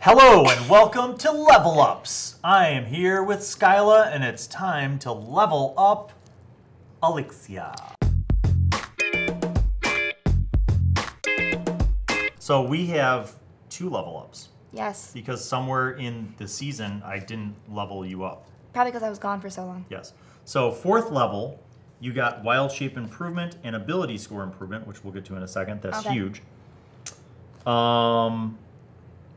Hello and welcome to Level Ups. I am here with Skyla and it's time to level up Alexia. So we have 2 level ups. Yes. Because somewhere in the season I didn't level you up. Probably because I was gone for so long. Yes. So 4th level, you got Wild Shape Improvement and Ability Score Improvement, which we'll get to in a second. That's huge.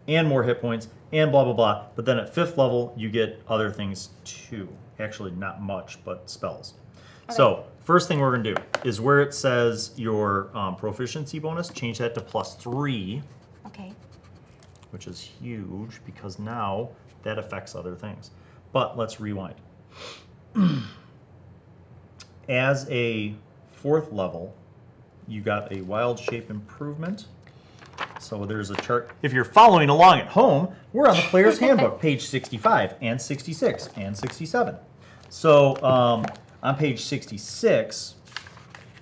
And more hit points, and blah, blah, blah. But then at 5th level, you get other things too. Actually, not much, but spells. Okay. So first thing we're gonna do is where it says your proficiency bonus, change that to +3. Okay. Which is huge because now that affects other things. But let's rewind. As a 4th level, you got a Wild Shape Improvement. So there's a chart. If you're following along at home, we're on the Player's Handbook, page 65 and 66 and 67. So on page 66,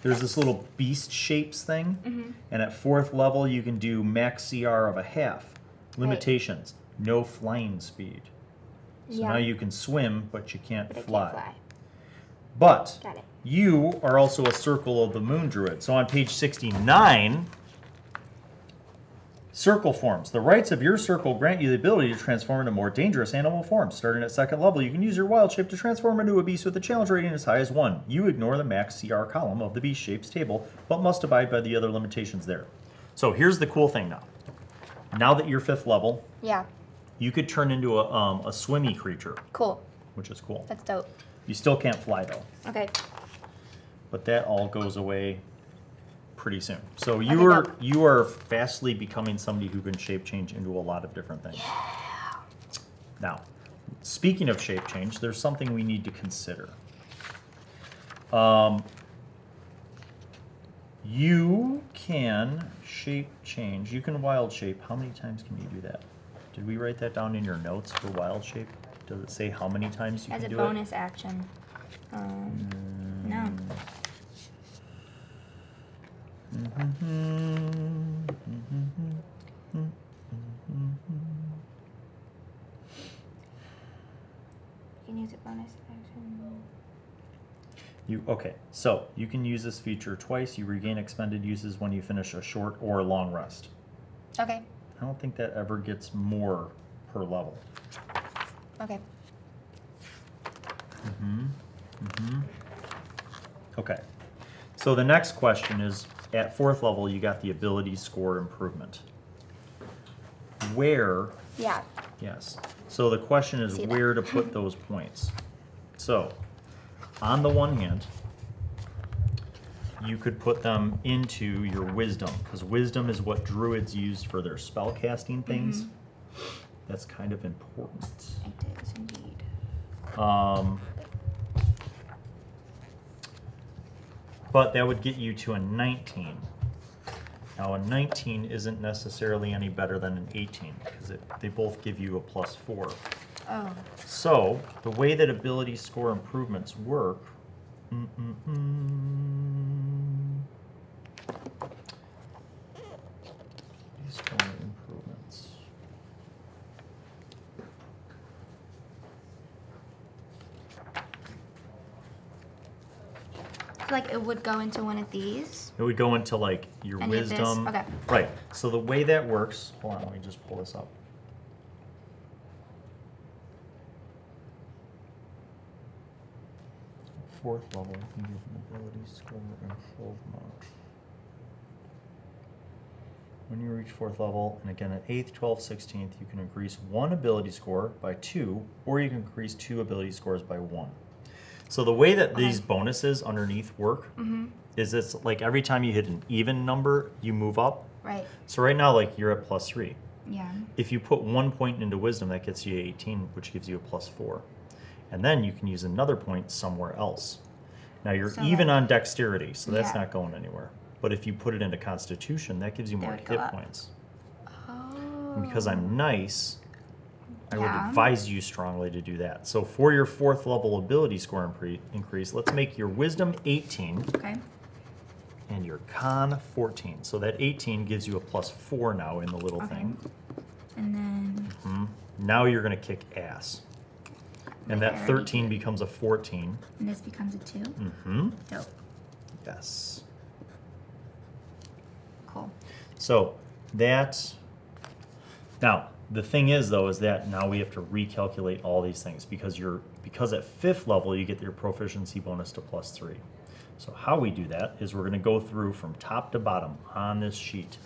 there's this little beast shapes thing. And at 4th level, you can do max CR of a half. Limitations, no flying speed. So now you can swim, but you can't fly. But you are also a Circle of the Moon Druid. So on page 69, circle forms. The rights of your circle grant you the ability to transform into more dangerous animal forms. Starting at 2nd level, you can use your wild shape to transform into a beast with a challenge rating as high as 1. You ignore the max CR column of the beast shapes table, but must abide by the other limitations there. So here's the cool thing now. Now that you're 5th level, you could turn into a swimmy creature. Cool. Which is cool. That's dope. You still can't fly though. Okay. But that all goes away pretty soon. So you are fastly becoming somebody who can shape change into a lot of different things. Yeah. Now, speaking of shape change, there's something we need to consider. You can shape change. You can wild shape. How many times can you do that? Did we write that down in your notes for wild shape? Does it say how many times you can do it? As a bonus action. No. You can use a bonus action. Okay, so you can use this feature twice. You regain expended uses when you finish a short or long rest. Okay. I don't think that ever gets more per level. Okay. Okay. So the next question is, at 4th level, you got the ability score improvement. Where? Yeah. Yes. So the question is where to put those points. So, on the one hand, you could put them into your wisdom, because wisdom is what druids use for their spell casting things. That's kind of important. It is indeed. But that would get you to a 19. Now a 19 isn't necessarily any better than an 18 because they both give you a +4. Oh. So the way that ability score improvements work, score improvements. Like it would go into one of these? It would go into like your wisdom. Okay. Right. So the way that works, hold on, let me just pull this up. Fourth level, you can use an ability score improvement. When you reach 4th level, and again at 8th, 12th, 16th, you can increase 1 ability score by 2, or you can increase 2 ability scores by 1. So the way that these bonuses underneath work is it's like every time you hit an even number, you move up. Right. So right now, like you're at +3. Yeah. If you put 1 point into wisdom, that gets you 18, which gives you a +4. And then you can use another point somewhere else. Now you're even on dexterity, so that's not going anywhere. But if you put it into constitution, that gives you more hit points. Oh. And because I'm nice, I would advise you strongly to do that. So for your 4th level ability score increase, let's make your wisdom 18. Okay. And your con 14. So that 18 gives you a +4 now in the little thing. And then Now you're going to kick ass. And Wait, that I already 13 did. becomes a 14. And this becomes a 2? Mm-hmm. Dope. Yes. Cool. So that's... Now, the thing is, though, is that now we have to recalculate all these things because at 5th level, you get your proficiency bonus to +3. So how we do that is we're going to go through from top to bottom on this sheet.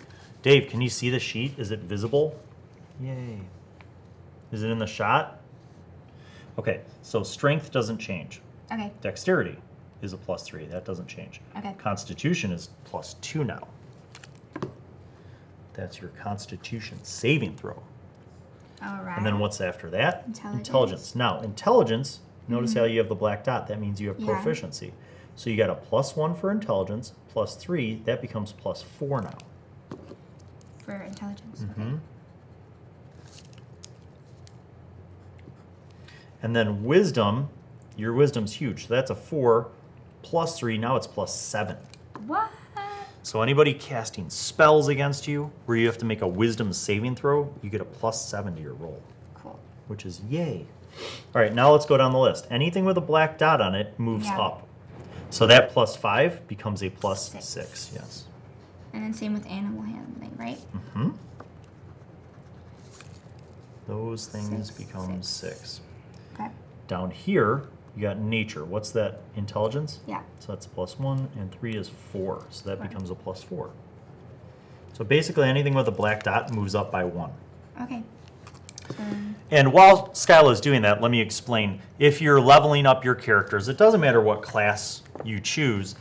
Dave, can you see the sheet? Is it visible? Yay. Is it in the shot? Okay, so strength doesn't change. Okay. Dexterity is a +3. That doesn't change. Okay. Constitution is +2 now. That's your Constitution saving throw. All right. And then what's after that? Intelligence. Now, intelligence, notice how you have the black dot. That means you have Yeah. proficiency. So you got a +1 for intelligence, +3. That becomes +4 now. For intelligence. Mm-hmm. Okay. And then wisdom, your wisdom's huge. So that's a 4 +3. Now it's +7. What? So anybody casting spells against you, where you have to make a wisdom saving throw, you get a +7 to your roll, Cool. which is yay. All right, now let's go down the list. Anything with a black dot on it moves Yeah. up. So that +5 becomes a +6, yes. And then same with animal handling, right? Mm-hmm. Those things Six, become six. 6. Okay. Down here, you got nature. What's that? Intelligence? Yeah. So that's +1, and 3 is 4. So that Right. becomes a +4. So basically anything with a black dot moves up by 1. Okay. And while Skyla is doing that, let me explain. If you're leveling up your characters, it doesn't matter what class you choose.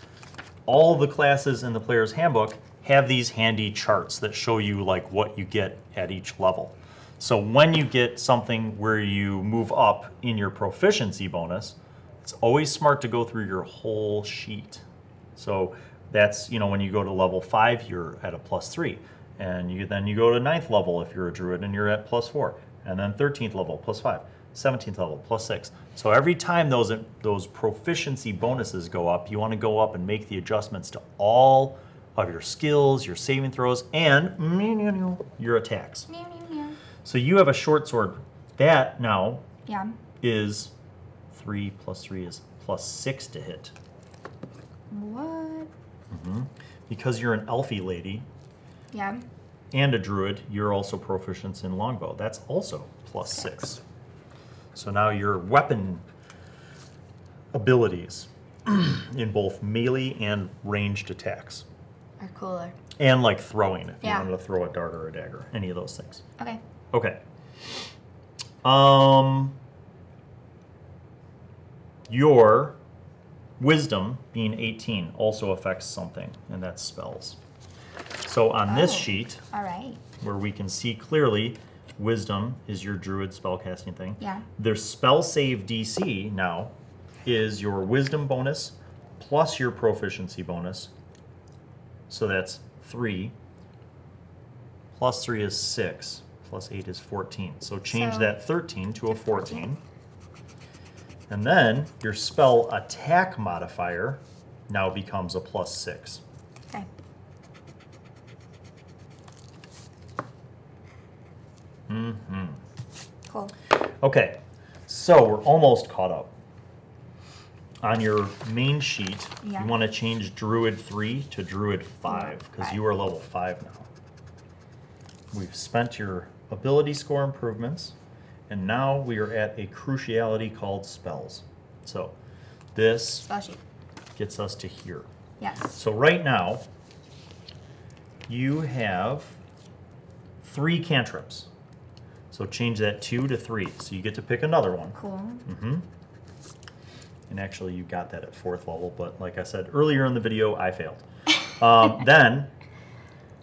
All the classes in the player's handbook have these handy charts that show you like what you get at each level. So when you get something where you move up in your proficiency bonus, it's always smart to go through your whole sheet. So that's, you know, when you go to level 5, you're at a +3. And then you go to 9th level if you're a druid and you're at +4. And then 13th level, +5. 17th level, +6. So every time those proficiency bonuses go up, you want to go up and make the adjustments to all of your skills, your saving throws, and your attacks. So you have a short sword. That now Yeah. is 3 + 3 is +6 to hit. What? Because you're an elfie lady Yeah. and a druid, you're also proficient in longbow. That's also +6. So now your weapon abilities in both melee and ranged attacks. Are cooler. And like throwing, if you Yeah. wanted to throw a dart or a dagger, any of those things. Okay. Okay. Your wisdom, being 18, also affects something, and that's spells. So on this Oh. sheet, All right. where we can see clearly, wisdom is your druid spellcasting thing. Yeah. Their spell save DC now is your wisdom bonus plus your proficiency bonus. So that's 3. Plus 3 is 6. Plus 8 is 14. So change So- that 13 to a 14. And then your spell attack modifier now becomes a +6. Okay. Cool. Okay, so we're almost caught up. On your main sheet, Yeah. you want to change Druid 3 to Druid 5, because you are level 5 now. We've spent your ability score improvements, and now we are at a cruciality called spells. So this Spell sheet. gets us to here. Yes. So right now, you have 3 cantrips. So change that 2 to 3. So you get to pick another one. Cool. And actually, you got that at 4th level, but like I said earlier in the video, I failed. Then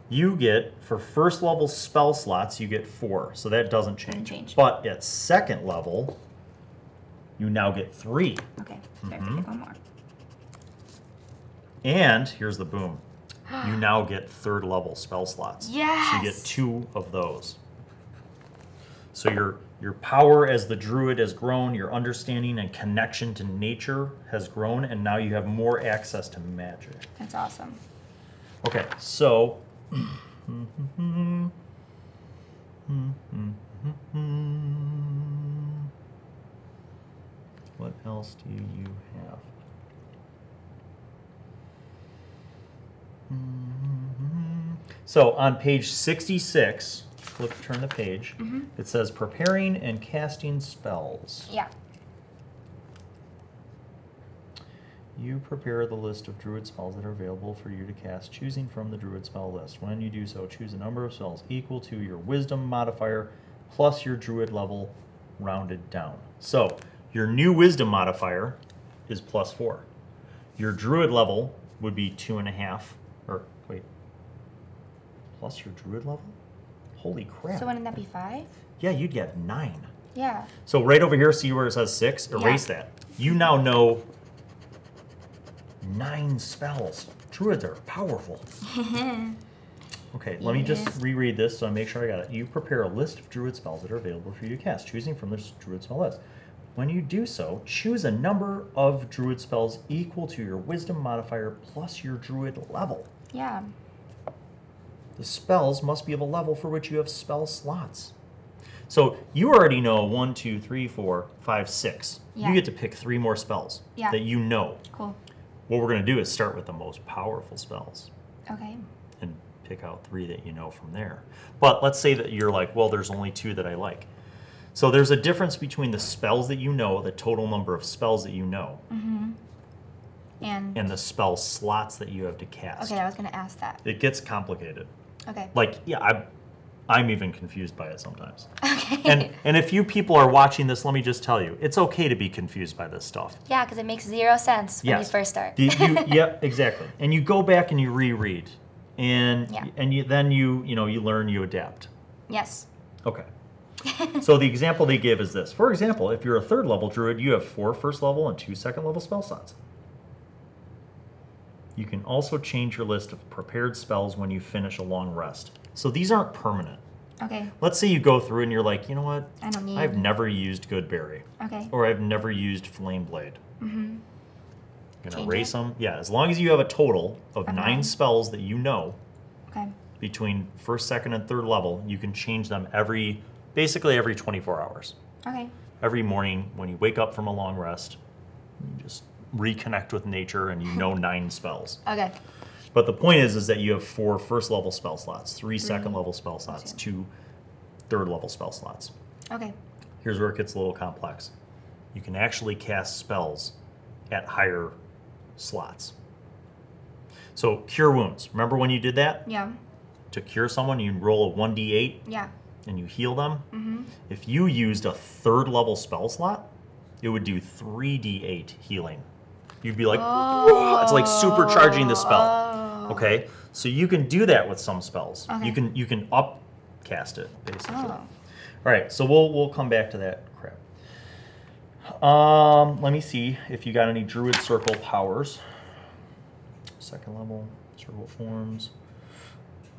you get, for 1st level spell slots, you get 4. So that doesn't change. Doesn't change. But at 2nd level, you now get 3. Okay. So I have to pick one more. And here's the boom. You now get 3rd level spell slots. So you get Yes! 2 of those. So your power as the druid has grown, your understanding and connection to nature has grown, and now you have more access to magic. That's awesome. Okay, so else do you have? So on page 66, turn the page, it says preparing and casting spells. Yeah. You prepare the list of Druid spells that are available for you to cast, choosing from the Druid spell list. When you do so, choose a number of spells equal to your Wisdom modifier plus your Druid level rounded down. So your new Wisdom modifier is +4. Your Druid level would be 2.5, or wait, plus your Druid level? Holy crap. So wouldn't that be 5? Yeah, you'd get 9. Yeah. So right over here, see where it says 6? Erase that. You now know 9 spells. Druids are powerful. Okay, let me just reread this so I make sure I got it. You prepare a list of Druid spells that are available for you to cast, choosing from this Druid spell list. When you do so, choose a number of Druid spells equal to your Wisdom modifier plus your Druid level. Yeah. The spells must be of a level for which you have spell slots. So you already know 1, 2, 3, 4, 5, 6. Yeah. You get to pick 3 more spells that you know. Cool. What we're going to do is start with the most powerful spells. Okay. And pick out 3 that you know from there. But let's say that you're like, well, there's only 2 that I like. So there's a difference between the spells that you know, the total number of spells that you know, and the spell slots that you have to cast. Okay, I was going to ask that. It gets complicated. Okay. Like, yeah, I'm even confused by it sometimes. Okay. And if you people are watching this, let me just tell you, it's okay to be confused by this stuff. Yeah, because it makes 0 sense when you first start. Yeah, exactly. And you go back and you reread, and then you learn, you adapt. Yes. Okay. So the example they give is this. For example, if you're a 3rd level druid, you have 4 first level and 2 second level spell slots. You can also change your list of prepared spells when you finish a long rest. So these aren't permanent. Okay. Let's say you go through and you're like, you know what? I don't need. I've never used Goodberry. Okay. Or I've never used Flame Blade. Mm-hmm. You're going to erase them. Yeah, as long as you have a total of 9 spells that you know between 1st, 2nd, and 3rd level, you can change them basically every 24 hours. Okay. Every morning when you wake up from a long rest, you just reconnect with nature and you know 9 spells. Okay. But the point is that you have 4 first level spell slots, 3 second level spell slots, 2 third level spell slots. Okay. Here's where it gets a little complex. You can actually cast spells at higher slots. So cure wounds. Remember when you did that? Yeah. To cure someone, you roll a 1d8. Yeah. And you heal them. Mm-hmm. If you used a 3rd level spell slot, it would do 3d8 healing. You'd be like, whoa, it's like supercharging the spell. Okay, so you can do that with some spells. Okay. You can upcast it basically. All right, so we'll come back to that crap. Let me see if you got any Druid Circle powers. 2nd level circle forms.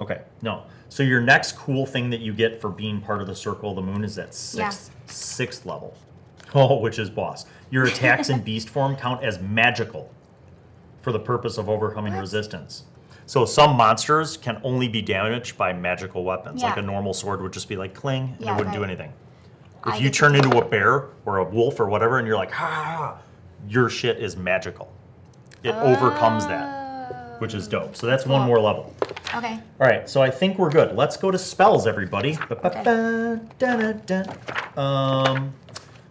Okay, no. So your next cool thing that you get for being part of the Circle of the Moon is that 6th level. Oh, which is boss. Your attacks in beast form count as magical for the purpose of overcoming resistance. So some monsters can only be damaged by magical weapons. Like a normal sword would just be like cling, and it wouldn't do anything. If you turn into a bear or a wolf or whatever, and you're like, ha, your shit is magical. It overcomes that, which is dope. So that's one more level. Okay. All right, so I think we're good. Let's go to spells, everybody.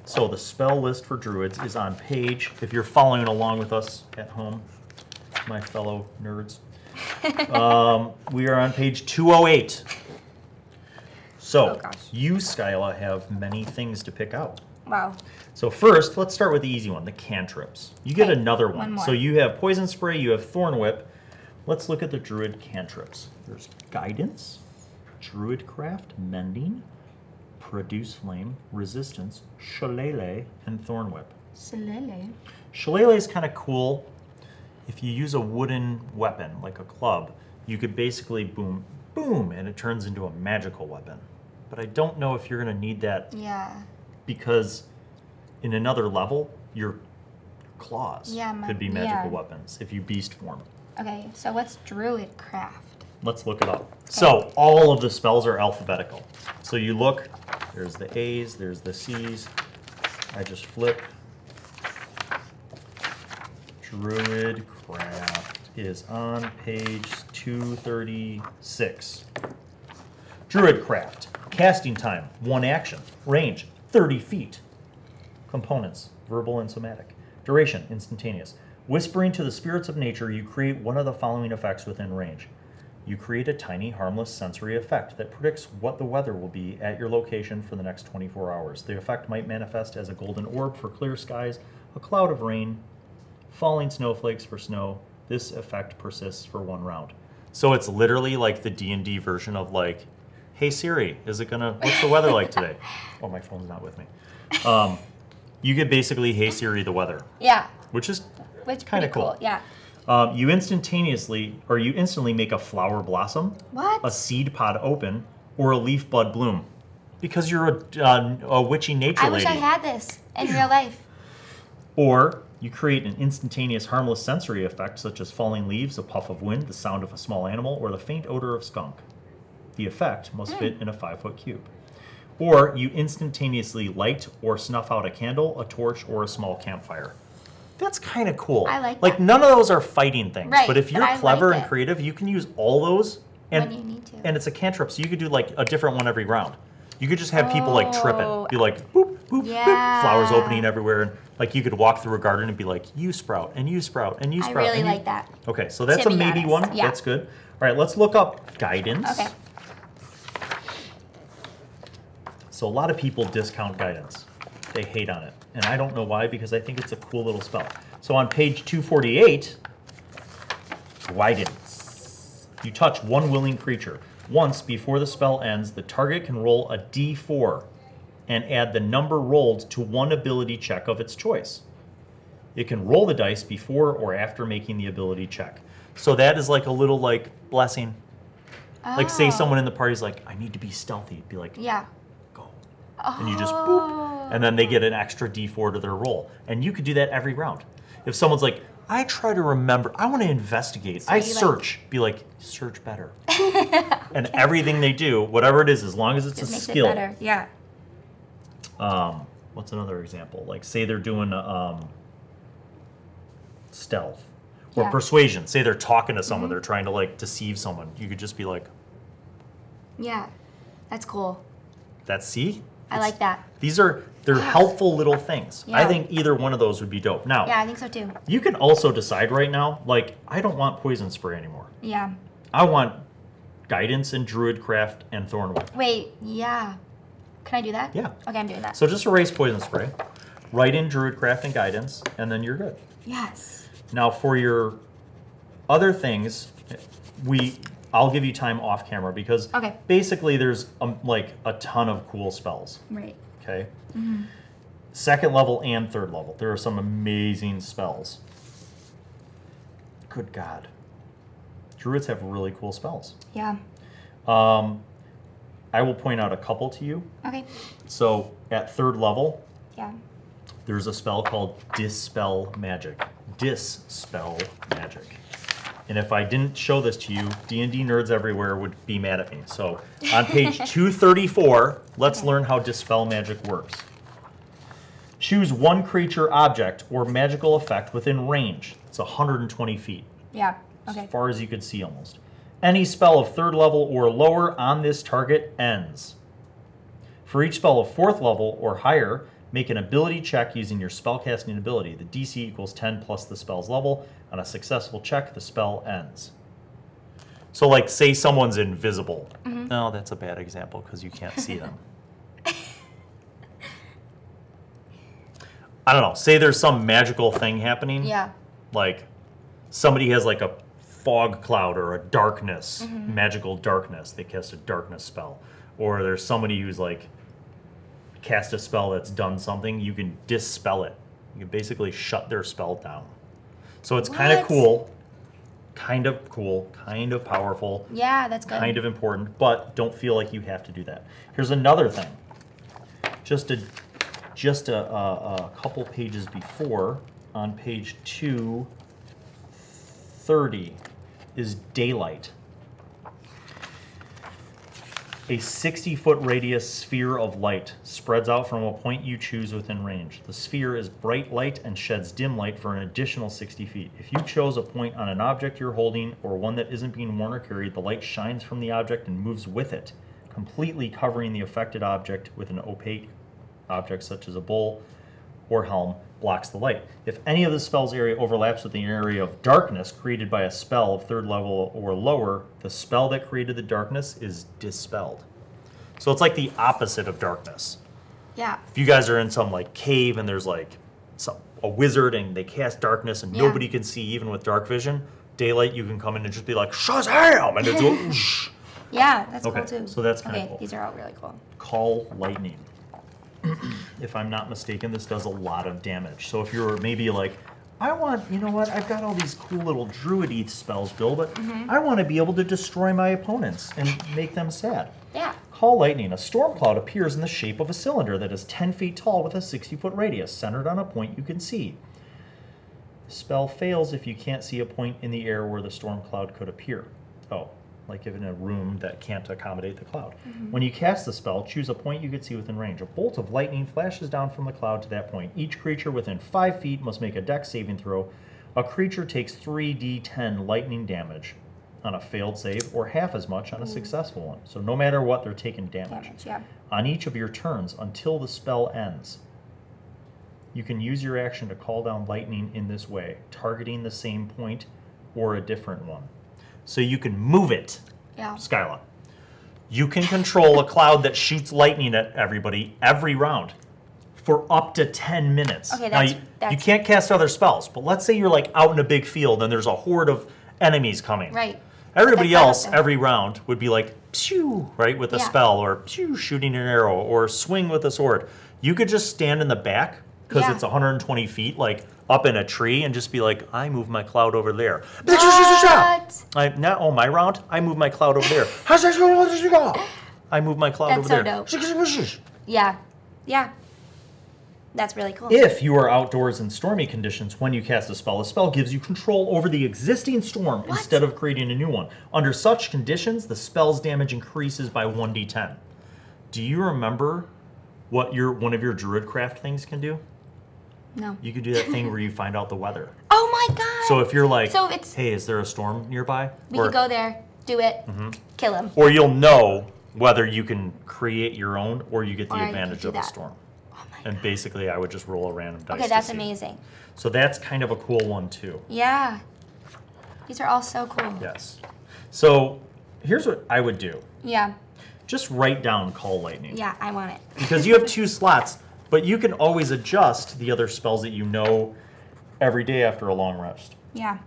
So the spell list for druids is on page, if you're following along with us at home, my fellow nerds, we are on page 208. So you, Skyla, have many things to pick out. Wow. So first, let's start with the easy one, the cantrips. You get another one. So you have Poison Spray, you have Thorn Whip. Let's look at the druid cantrips. There's Guidance, Druidcraft, Mending, Produce Flame, Resistance, Shillelagh, and Thorn Whip. Shillelagh? Shillelagh is kind of cool. If you use a wooden weapon, like a club, you could basically boom, boom, and it turns into a magical weapon. But I don't know if you're going to need that. Yeah. Because in another level, your claws could be magical weapons if you beast form. Okay, so what's Druidcraft? Let's look it up. Okay. So all of the spells are alphabetical. So you look, there's the A's, there's the C's. I just flip. Druidcraft is on page 236. Druidcraft. Casting time, 1 action. Range, 30 feet. Components, verbal and somatic. Duration, instantaneous. Whispering to the spirits of nature, you create one of the following effects within range. You create a tiny, harmless sensory effect that predicts what the weather will be at your location for the next 24 hours. The effect might manifest as a golden orb for clear skies, a cloud of rain, falling snowflakes for snow. This effect persists for 1 round. So it's literally like the D&D version of like, hey Siri, what's the weather like today? Oh, my phone's not with me. You get basically, hey Siri, the weather. Yeah. Which is Which kind of cool. Yeah. You instantly make a flower blossom, What? a seed pod open, or a leaf bud bloom. Because you're a witchy nature lady. I wish I had this in real life. Or you create an instantaneous harmless sensory effect such as falling leaves, a puff of wind, the sound of a small animal, or the faint odor of skunk. The effect must fit in a 5-foot cube. Or you instantaneously light or snuff out a candle, a torch, or a small campfire. That's kind of cool. I like that. None of those are fighting things. Right, but if you're clever and creative, you can use all those. And, when you need to. And it's a cantrip, so you could do like a different one every round. You could just have people like tripping. Be like, boop, boop, boop, flowers opening everywhere. And like you could walk through a garden and be like, you sprout, and you sprout, and you sprout. I really like that. Okay, so that's a maybe one. Yeah. That's good. All right, let's look up guidance. Okay. So a lot of people discount guidance. They hate on it. And I don't know why, because I think it's a cool little spell. So on page 248, guidance. You touch one willing creature. Once before the spell ends, the target can roll a d4 and add the number rolled to one ability check of its choice. It can roll the dice before or after making the ability check. So that is like a little like blessing. Oh. Like say someone in the party is like, I need to be stealthy. Be like, yeah. Go. Oh. And you just boop. And then they get an extra d4 to their roll. And you could do that every round. If someone's like, I try to remember, I want to investigate, so I search, be like, search better. And everything they do, whatever it is, as long as it's a skill. It better. Yeah. What's another example? Like say they're doing stealth or persuasion. Say they're talking to someone, they're trying to like deceive someone. You could just be like, yeah, that's cool. I like that. They're helpful little things. Yeah. I think either one of those would be dope. Now, yeah, I think so too. You can also decide right now, like, I don't want poison spray anymore. Yeah. I want guidance and druidcraft and thornwhip. Wait, yeah. Can I do that? Yeah. Okay, I'm doing that. So just erase poison spray, write in druidcraft and guidance, and then you're good. Yes. Now for your other things, I'll give you time off camera because basically there's like a ton of cool spells. Right. Okay. Mm-hmm. 2nd level and 3rd level. There are some amazing spells. Good God. Druids have really cool spells. Yeah. I will point out a couple to you. Okay. So at 3rd level, there's a spell called Dispel Magic. Dispel Magic. And if I didn't show this to you, D&D nerds everywhere would be mad at me. So on page 234, let's learn how Dispel Magic works. Choose one creature, object, or magical effect within range. It's 120 feet. Yeah, okay. As far as you could see almost. Any spell of 3rd level or lower on this target ends. For each spell of 4th level or higher, make an ability check using your spellcasting ability. The DC equals 10 plus the spell's level. On a successful check, the spell ends. So like, say someone's invisible. Mm-hmm. No, that's a bad example because you can't see them. I don't know. Say there's some magical thing happening. Yeah. Like somebody has like a fog cloud or a darkness, magical darkness. They cast a darkness spell. Or there's somebody who's like cast a spell that's done something. You can dispel it. You can basically shut their spell down. So it's kind of cool, kind of powerful. Yeah, that's good. Kind of important, but don't feel like you have to do that. Here's another thing. Just a couple pages before, on page 230, is daylight. A 60-foot radius sphere of light spreads out from a point you choose within range. The sphere is bright light and sheds dim light for an additional 60 feet. If you chose a point on an object you're holding or one that isn't being worn or carried, the light shines from the object and moves with it, completely covering the affected object with an opaque object such as a bowl or helm blocks the light. If any of the spell's area overlaps with the area of darkness created by a spell of 3rd level or lower, the spell that created the darkness is dispelled. So it's like the opposite of darkness. Yeah. If you guys are in some like cave and there's like a wizard and they cast darkness and nobody can see even with dark vision, daylight you can come in and just be like Shazam! And it's yeah, that's okay, cool too. So that's kind of cool. These are all really cool. Call lightning. If I'm not mistaken, this does a lot of damage. So if you're maybe like, I want, you know what, I've got all these cool little Druid spells, Bill, but I want to be able to destroy my opponents and make them sad. Yeah. Call lightning. A storm cloud appears in the shape of a cylinder that is 10 feet tall with a 60-foot radius, centered on a point you can see. The spell fails if you can't see a point in the air where the storm cloud could appear. Oh. Like if in a room that can't accommodate the cloud. When you cast the spell, choose a point you could see within range. A bolt of lightning flashes down from the cloud to that point. Each creature within 5 feet must make a dex saving throw. A creature takes 3d10 lightning damage on a failed save, or half as much on a successful one. So no matter what, they're taking damage. On each of your turns until the spell ends. You can use your action to call down lightning in this way, targeting the same point or a different one. So you can move it, Skyla. You can control a cloud that shoots lightning at everybody every round for up to 10 minutes. Okay, now, you can't cast other spells, but let's say you're like out in a big field and there's a horde of enemies coming. Right. Everybody else every round would be like, pew, right, with a spell, or pew, shooting an arrow, or swing with a sword. You could just stand in the back, because it's 120 feet, like, up in a tree and just be like, I move my cloud over there. What? My round, I move my cloud over there. I move my cloud over there. That's so dope. Yeah. Yeah. That's really cool. If you are outdoors in stormy conditions when you cast a spell gives you control over the existing storm instead of creating a new one. Under such conditions, the spell's damage increases by 1d10. Do you remember what one of your Druidcraft things can do? No. You could do that thing where you find out the weather. Oh my god! So if you're like, hey, is there a storm nearby? We could go there, do it, kill him. Or you'll know whether you can create your own or you get the advantage of a storm. Oh my god. And basically, I would just roll a random dice. Okay, that's amazing. So that's kind of a cool one too. Yeah. These are all so cool. Yes. So here's what I would do. Yeah. Just write down Call Lightning. Yeah, I want it. Because you have 2 slots. But you can always adjust the other spells that you know every day after a long rest. Yeah.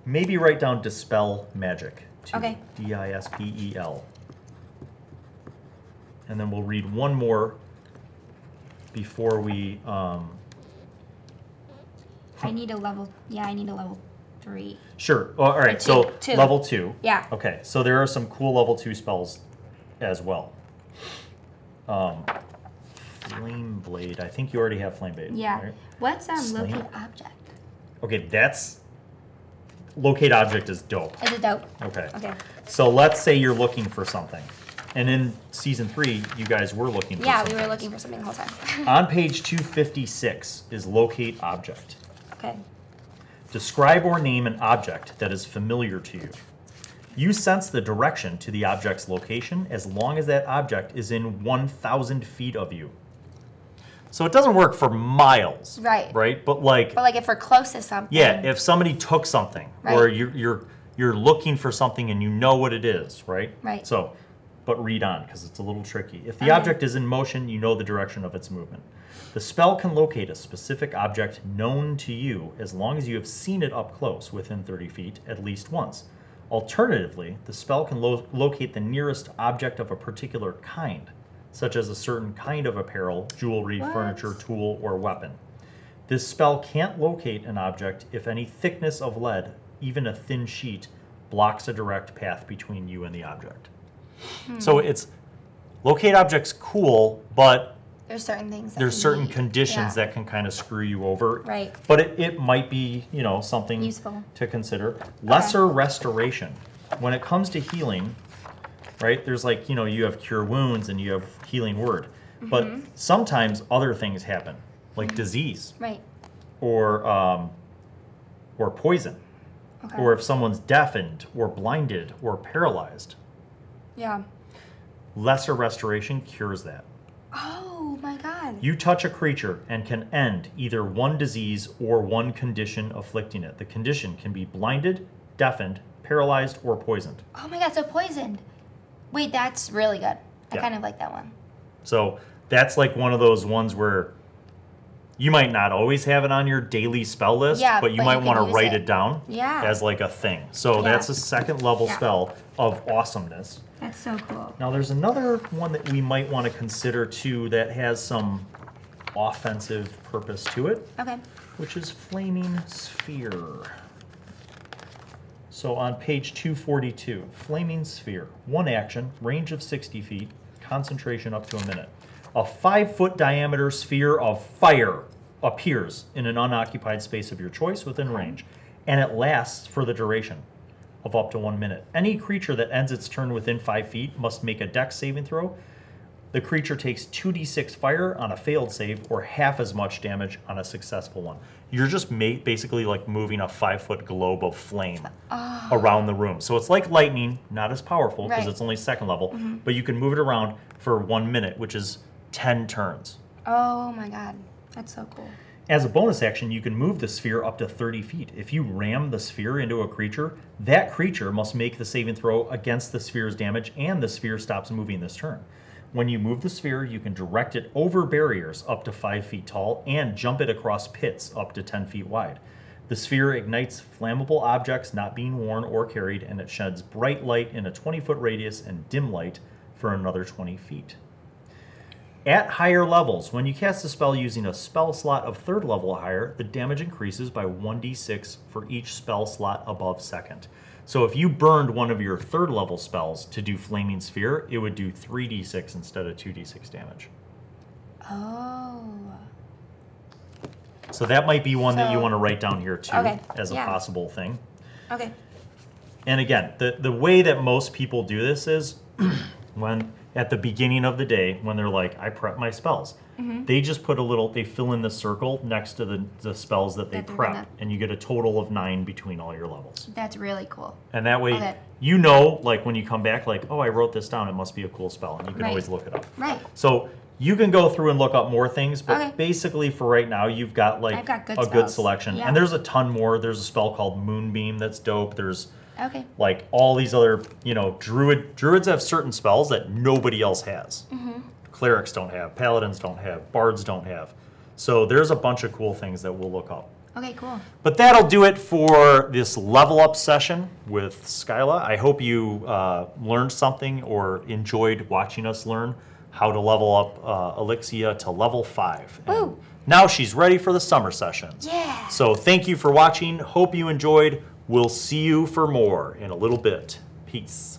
Maybe write down Dispel Magic. Okay. D-I-S-P-E-L. And then we'll read one more before we... I need a level... Yeah, I need a level 3. Sure. All right, so level 2. Yeah. Okay, so there are some cool level 2 spells as well. Flame Blade. I think you already have Flame Blade. Yeah. Right? What's Locate Object? Okay, that's... Locate Object is dope. Is it dope? Okay. Okay. So let's say you're looking for something. And in Season 3, you guys were looking for something. Yeah, we were looking for something the whole time. On page 256 is Locate Object. Okay. Describe or name an object that is familiar to you. You sense the direction to the object's location as long as that object is in 1,000 feet of you. So it doesn't work for miles. Right. Right? But like if we're close to something. Yeah, if somebody took something, or you're looking for something and you know what it is, right? Right. So, but read on, because it's a little tricky. If the object is in motion, you know the direction of its movement. The spell can locate a specific object known to you as long as you have seen it up close, within 30 feet, at least once. Alternatively, the spell can locate the nearest object of a particular kind, such as a certain kind of apparel, jewelry, furniture, tool, or weapon. This spell can't locate an object if any thickness of lead, even a thin sheet, blocks a direct path between you and the object. So it's... Locate object's cool, but... There's certain things. There's certain conditions that can kind of screw you over. Right. But it might be, something useful to consider. Lesser Restoration. When it comes to healing, right? There's like, you know, you have Cure Wounds and you have Healing Word. But sometimes other things happen, like disease. Right. Or poison. Okay. Or if someone's deafened or blinded or paralyzed. Yeah. Lesser Restoration cures that. Oh my god. You touch a creature and can end either one disease or one condition afflicting it. The condition can be blinded, deafened, paralyzed, or poisoned. Oh my god, so poisoned. Wait, that's really good. I Yeah. kind of like that one. So that's like one of those ones where you might not always have it on your daily spell list, Yeah, but you but might you can want to use write it. it down Yeah. as like a thing. So Yeah. that's a second level Yeah. spell of awesomeness. That's so cool. Now there's another one that we might want to consider too that has some offensive purpose to it, Okay. which is Flaming Sphere. So on page 242, Flaming Sphere, 1 action, range of 60 feet, concentration up to a minute. A 5-foot diameter sphere of fire appears in an unoccupied space of your choice within range, and it lasts for the duration of up to 1 minute. Any creature that ends its turn within 5 feet must make a dex saving throw. The creature takes 2d6 fire on a failed save or half as much damage on a successful one. You're just basically like moving a 5-foot globe of flame around the room. So it's like lightning, not as powerful because Right. it's only second level, but you can move it around for 1 minute, which is 10 turns. Oh my god. That's so cool. As a bonus action, you can move the sphere up to 30 feet. If you ram the sphere into a creature, that creature must make the saving throw against the sphere's damage, and the sphere stops moving this turn. When you move the sphere, you can direct it over barriers up to 5 feet tall and jump it across pits up to 10 feet wide. The sphere ignites flammable objects not being worn or carried, and it sheds bright light in a 20-foot radius and dim light for another 20 feet. At higher levels, when you cast a spell using a spell slot of 3rd level or higher, the damage increases by 1d6 for each spell slot above 2nd. So if you burned one of your 3rd level spells to do Flaming Sphere, it would do 3d6 instead of 2d6 damage. Oh. So that might be one that you So- want to write down here too Okay, as a yeah. possible thing. Okay. And again, the way that most people do this is when at the beginning of the day, when they're like, I prep my spells, they just put they fill in the circle next to the spells that they That they're prep, gonna- and you get a total of 9 between all your levels. That's really cool. And that way, Okay. you know, like when you come back, like, oh, I wrote this down, it must be a cool spell, and you can Right. always look it up. Right. So you can go through and look up more things, but Okay. basically for right now, you've got like I've got good a good spells. selection. Yeah. And there's a ton more. There's a spell called Moonbeam that's dope. There's Okay. like all these other, druids have certain spells that nobody else has. Clerics don't have, paladins don't have, bards don't have. So there's a bunch of cool things that we'll look up. Okay, cool. But that'll do it for this level up session with Skyla. I hope you learned something or enjoyed watching us learn how to level up Elixia to level 5. And Woo. now she's ready for the summer sessions. Yeah. So thank you for watching. Hope you enjoyed. We'll see you for more in a little bit. Peace.